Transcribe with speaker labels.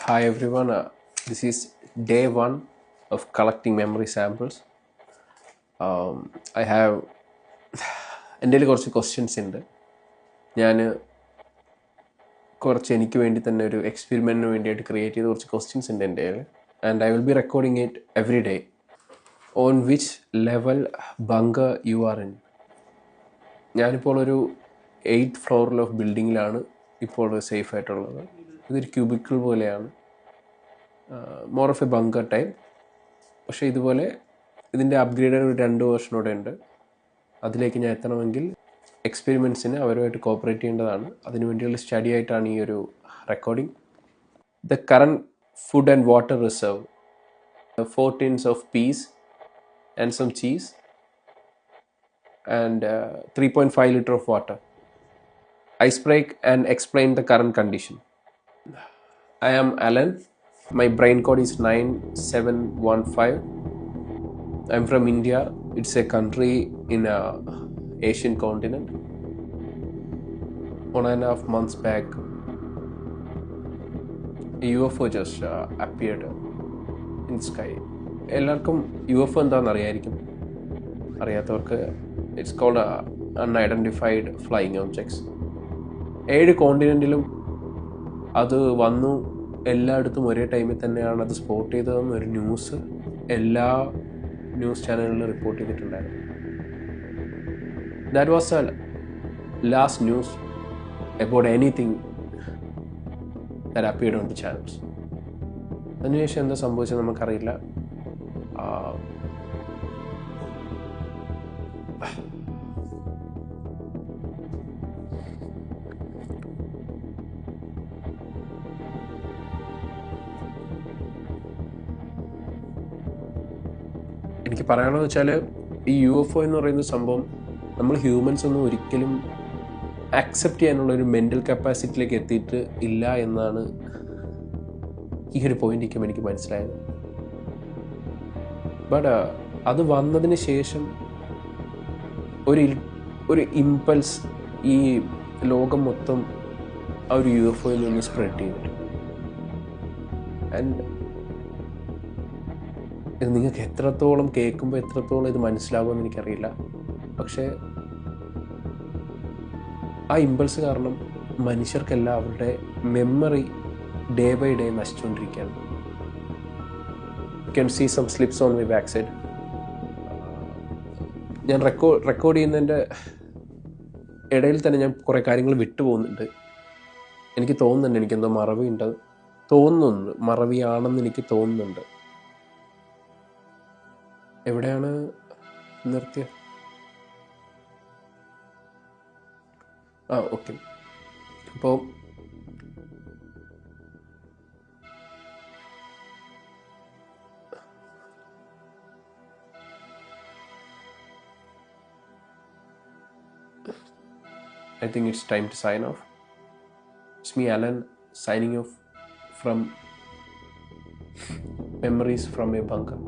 Speaker 1: Hi everyone, this is day one of collecting memory samples. I have എൻ്റെ കയ്യിൽ കുറച്ച് questions ഉണ്ട്. ഞാൻ എനിക്ക് വേണ്ടി തന്നെ ഒരു എക്സ്പെരിമെൻറ്റിന് വേണ്ടിയിട്ട് ക്രിയേറ്റ് ചെയ്ത കുറച്ച് ക്വസ്റ്റ്യൻസ് ഉണ്ട് എൻ്റെ കയ്യിൽ. And I will be recording it every day on which level bunker you are in. ഞാനിപ്പോൾ ഒരു 8th ഫ്ലോറിൽ ഓഫ് ബിൽഡിങ്ങിലാണ് ഇപ്പോൾ സേഫ് ആയിട്ടുള്ളത്. ഇതൊരു ക്യൂബിക്കിൾ പോലെയാണ്, more of A bunker type. പക്ഷേ ഇതുപോലെ ഇതിൻ്റെ അപ്ഗ്രേഡഡ് ഒരു 2 വേർഷനോടെ ഉണ്ട്. അതിലേക്ക് ഞാൻ എത്തണമെങ്കിൽ എക്സ്പെരിമെൻറ്റ്സിന് അവരുമായിട്ട് കോപ്പറേറ്റ് ചെയ്യേണ്ടതാണ്. അതിനുവേണ്ടിയുള്ള സ്റ്റഡി ആയിട്ടാണ് ഈ ഒരു recording. The current food and water reserve 4 tins of peas and some cheese and 3.5 liter of water. Ice break and explain the current condition. I am Alan. My brain code is 9715. I'm from India. It's a country in a Asian continent. 1.5 months back, a UFO just appeared in the sky. എല്ലാവർക്കും UFO എന്താണെന്ന് അറിയായിരിക്കും. അറിയാത്തവർക്ക് it's called unidentified flying objects. 7 കോണ്ടിനെൻറ്റിലും അത് വന്നു. എല്ലായിടത്തും ഒരേ ടൈമിൽ തന്നെയാണ് അത് സ്പോട്ട് ചെയ്തതെന്ന് ഒരു ന്യൂസ് എല്ലാ ന്യൂസ് ചാനലുകളിലും റിപ്പോർട്ട് ചെയ്തിട്ടുണ്ടായിരുന്നു. That was A last news about anything that appeared on the channels. അതിനുശേഷം എന്താ സംഭവിച്ചത് നമുക്കറിയില്ല. എനിക്ക് പറയണമെന്ന് വെച്ചാൽ ഈ UFO എന്ന് പറയുന്ന സംഭവം നമ്മൾ ഹ്യൂമൻസ് ഒന്നും ഒരിക്കലും ആക്സെപ്റ്റ് ചെയ്യാനുള്ളൊരു മെൻ്റൽ കപ്പാസിറ്റിയിലേക്ക് എത്തിയിട്ട് ഇല്ല എന്നാണ് ഈ ഒരു പോയിന്റിലേക്ക് എനിക്ക് മനസ്സിലായത്. ബട്ട് അത് വന്നതിന് ശേഷം ഒരു ഇമ്പൾസ് ഈ ലോകം മൊത്തം ആ ഒരു UFOയിൽ നിന്ന് സ്പ്രെഡ് ചെയ്തിട്ട്. ആൻഡ് ഇത് നിങ്ങൾക്ക് എത്രത്തോളം കേൾക്കുമ്പോൾ എത്രത്തോളം ഇത് മനസ്സിലാകുമെന്ന് എനിക്കറിയില്ല. പക്ഷേ ആ ഇമ്പൾസ് കാരണം മനുഷ്യർക്കെല്ലാം അവരുടെ മെമ്മറി ഡേ ബൈ ഡേ നശിച്ചുകൊണ്ടിരിക്കുകയാണ്. You can see some slips on my back side. ഞാൻ റെക്കോർഡ് ചെയ്യുന്നതിൻ്റെ ഇടയിൽ തന്നെ ഞാൻ കുറേ കാര്യങ്ങൾ വിട്ടുപോകുന്നുണ്ട്. എനിക്ക് തോന്നുന്നുണ്ട് എനിക്കെന്തോ മറവിയുണ്ട് തോന്നുന്നുണ്ട്, മറവിയാണെന്ന് എനിക്ക് തോന്നുന്നുണ്ട്. എവിടെയാണ് നിർത്തിയത്? ഓക്കെ. അപ്പോൾ I think it's time to sign off. It's me, Alan, signing off from Memories from a Bunker.